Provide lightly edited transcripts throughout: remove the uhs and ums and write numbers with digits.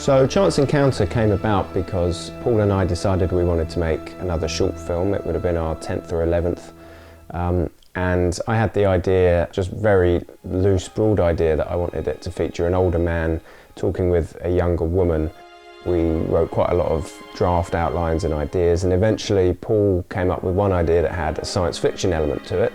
So Chance Encounter came about because Paul and I decided we wanted to make another short film. It would have been our 10th or 11th. And I had the idea, just very loose, broad idea, that I wanted it to feature an older man talking with a younger woman. We wrote quite a lot of draft outlines and ideas, and eventually Paul came up with one idea that had a science fiction element to it,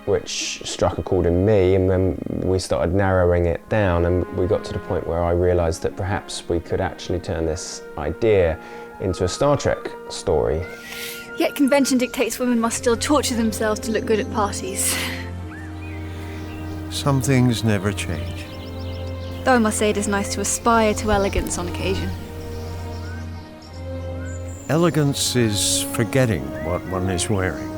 which struck a chord in me, and then we started narrowing it down, and we got to the point where I realised that perhaps we could actually turn this idea into a Star Trek story. Yet convention dictates women must still torture themselves to look good at parties. Some things never change. Though I must say it is nice to aspire to elegance on occasion. Elegance is forgetting what one is wearing.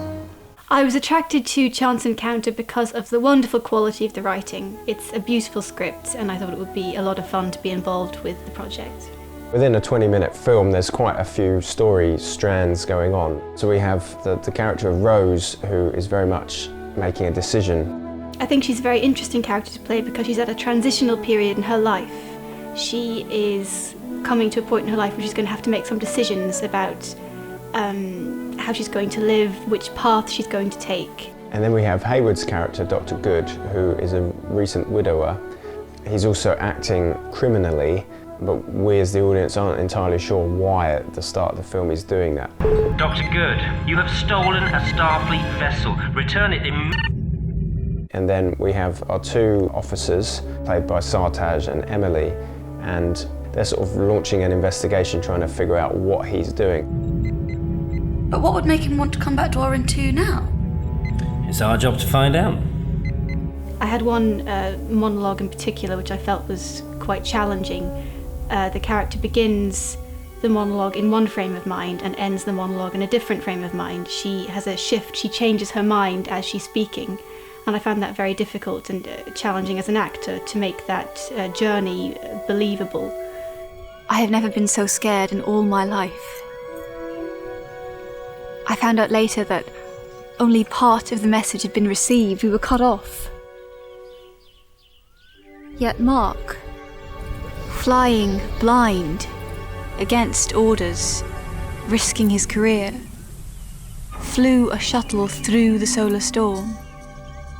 I was attracted to Chance Encounter because of the wonderful quality of the writing. It's a beautiful script, and I thought it would be a lot of fun to be involved with the project. Within a 20-minute film, there's quite a few story strands going on. So we have the character of Rose, who is very much making a decision. I think she's a very interesting character to play because she's at a transitional period in her life. She is coming to a point in her life where she's going to have to make some decisions about how she's going to live, which path she's going to take. And then we have Hayward's character, Dr. Good, who is a recent widower. He's also acting criminally, but we as the audience aren't entirely sure why at the start of the film he's doing that. Dr. Good, you have stolen a Starfleet vessel. Return it immediately. And then we have our two officers, played by Sartaj and Emily, and they're sort of launching an investigation trying to figure out what he's doing. But what would make him want to come back to Orin-2 now? It's our job to find out. I had one monologue in particular which I felt was quite challenging. The character begins the monologue in one frame of mind and ends the monologue in a different frame of mind. She has a shift, she changes her mind as she's speaking, and I found that very difficult and challenging as an actor to make that journey believable. I have never been so scared in all my life. I found out later that only part of the message had been received. We were cut off. Yet Mark, flying blind, against orders, risking his career, flew a shuttle through the solar storm,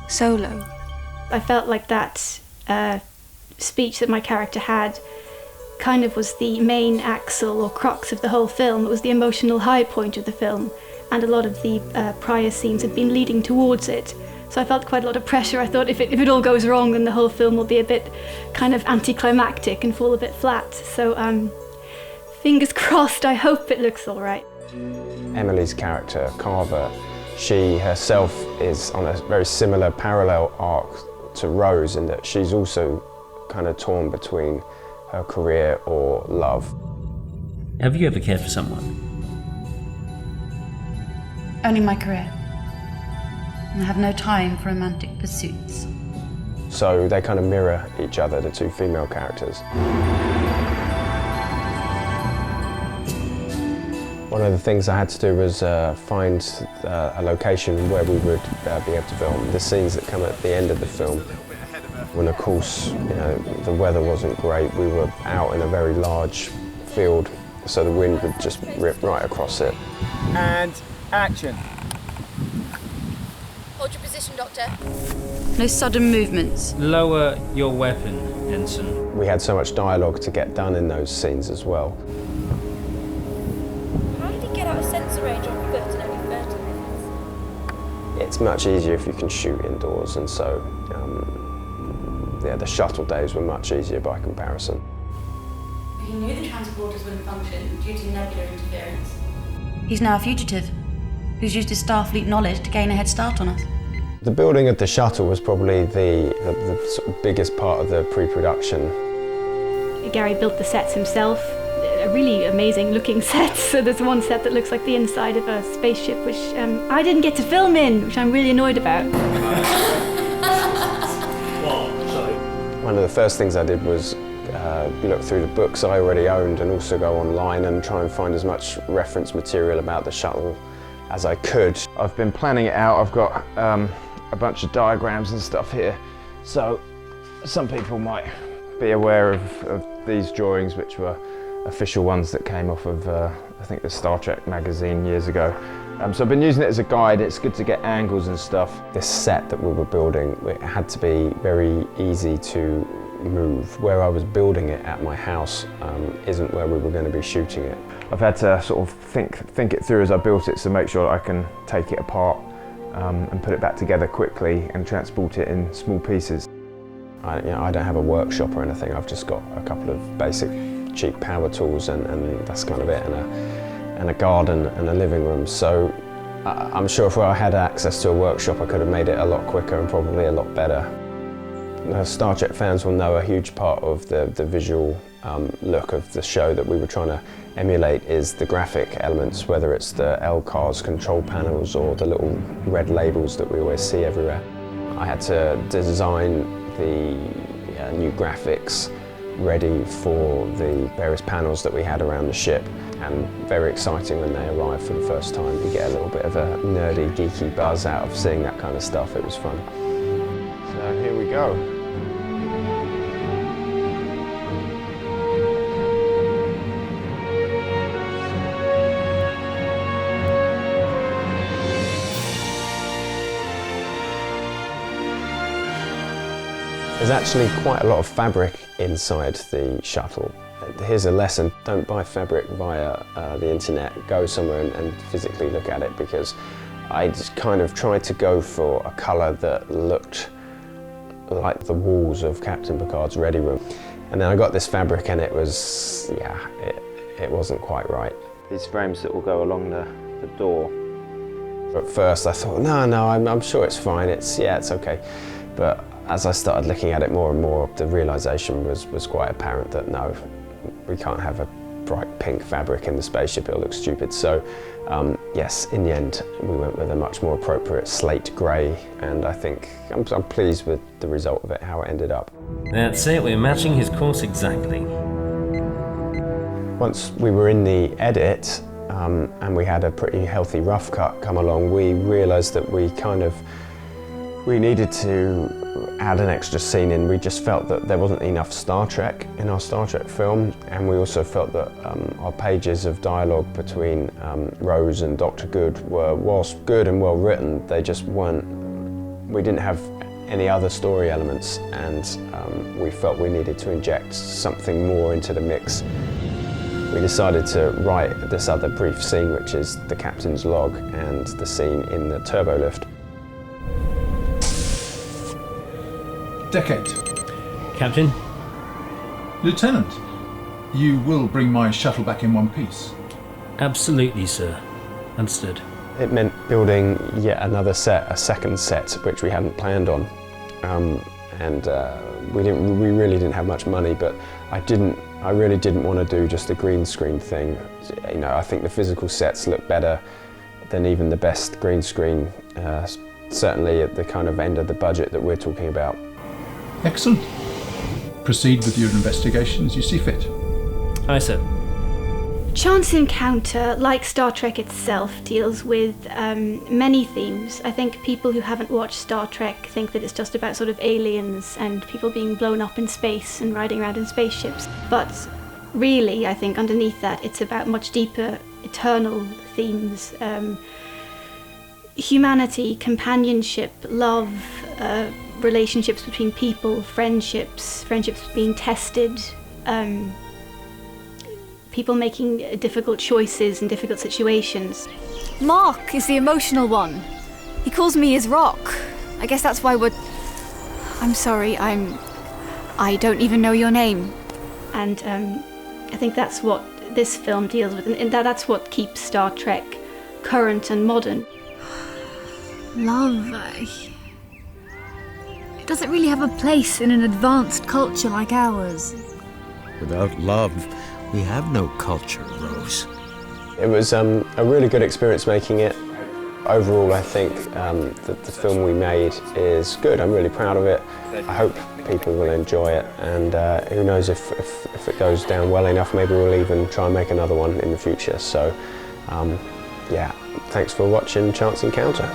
solo. I felt like that speech that my character had kind of was the main axle or crux of the whole film. It was the emotional high point of the film, and a lot of the prior scenes had been leading towards it. So I felt quite a lot of pressure. I thought if it all goes wrong, then the whole film will be a bit kind of anticlimactic and fall a bit flat. So fingers crossed, I hope it looks all right. Emily's character, Carver, she herself is on a very similar parallel arc to Rose in that she's also kind of torn between her career or love. Have you ever cared for someone? Only my career. I have no time for romantic pursuits. So they kind of mirror each other, the two female characters. One of the things I had to do was find a location where we would be able to film the scenes that come at the end of the film. When, of course, the weather wasn't great, we were out in a very large field, so the wind would just rip right across it. And action. Hold your position, Doctor. No sudden movements. Lower your weapon, Ensign. We had so much dialogue to get done in those scenes as well. How did he get out of sensor range on foot in only 30 minutes? It's much easier if you can shoot indoors, and so the shuttle days were much easier by comparison. He knew the transporters wouldn't function due to nebula interference. He's now a fugitive who's used his Starfleet knowledge to gain a head start on us. The building of the shuttle was probably the sort of biggest part of the pre-production. Gary built the sets himself, a really amazing looking set. So there's one set that looks like the inside of a spaceship, which I didn't get to film in, which I'm really annoyed about. One of the first things I did was look through the books I already owned and also go online and try and find as much reference material about the shuttle as I could. I've been planning it out. I've got a bunch of diagrams and stuff here, so some people might be aware of these drawings, which were official ones that came off of, I think, the Star Trek magazine years ago. So I've been using it as a guide. It's good to get angles and stuff. This set that we were building, it had to be very easy to move. Where I was building it at my house isn't where we were going to be shooting it. I've had to sort of think it through as I built it, to make sure that I can take it apart and put it back together quickly and transport it in small pieces. I don't have a workshop or anything. I've just got a couple of basic cheap power tools and that's kind of it, and a garden and a living room. So I'm sure if I had access to a workshop, I could have made it a lot quicker and probably a lot better. Star Trek fans will know a huge part of the visual look of the show that we were trying to emulate is the graphic elements, whether it's the LCARS control panels or the little red labels that we always see everywhere. I had to design the new graphics ready for the various panels that we had around the ship, and very exciting when they arrived for the first time. You get a little bit of a nerdy, geeky buzz out of seeing that kind of stuff. It was fun. So here we go. There's actually quite a lot of fabric inside the shuttle. Here's a lesson: don't buy fabric via the internet. Go somewhere and physically look at it, because I just kind of tried to go for a colour that looked like the walls of Captain Picard's ready room. And then I got this fabric and it was, it wasn't quite right. These frames that will go along the door. At first I thought, no, I'm sure it's fine, it's okay. But as I started looking at it more and more, the realisation was quite apparent that no, we can't have a bright pink fabric in the spaceship, it'll look stupid. So yes, in the end, we went with a much more appropriate slate grey, and I think I'm pleased with the result of it, how it ended up. That's it, we're matching his course exactly. Once we were in the edit, and we had a pretty healthy rough cut come along, we realised that we needed to add an extra scene in. We just felt that there wasn't enough Star Trek in our Star Trek film, and we also felt that our pages of dialogue between Rose and Dr. Good were, whilst good and well written, they just weren't, we didn't have any other story elements, and we felt we needed to inject something more into the mix. We decided to write this other brief scene, which is the captain's log and the scene in the turbo lift. Decade. Captain? Lieutenant, you will bring my shuttle back in one piece. Absolutely, sir. Understood. It meant building yet another set, a second set, which we hadn't planned on. We really didn't have much money, but I really didn't want to do just a green screen thing. You know, I think the physical sets look better than even the best green screen, certainly at the kind of end of the budget that we're talking about. Excellent. Proceed with your investigation as you see fit. Aye, sir. Chance Encounter, like Star Trek itself, deals with many themes. I think people who haven't watched Star Trek think that it's just about sort of aliens and people being blown up in space and riding around in spaceships. But really, I think underneath that, it's about much deeper, eternal themes. Humanity, companionship, love, relationships between people, friendships being tested, people making difficult choices in difficult situations. Mark is the emotional one. He calls me his rock. I guess that's why I'm sorry, I don't even know your name. And I think that's what this film deals with, and that's what keeps Star Trek current and modern. Love. It doesn't really have a place in an advanced culture like ours. Without love, we have no culture, Rose. It was a really good experience making it. Overall, I think that the film we made is good. I'm really proud of it. I hope people will enjoy it, and who knows, if it goes down well enough, maybe we'll even try and make another one in the future. So, yeah, thanks for watching Chance Encounter.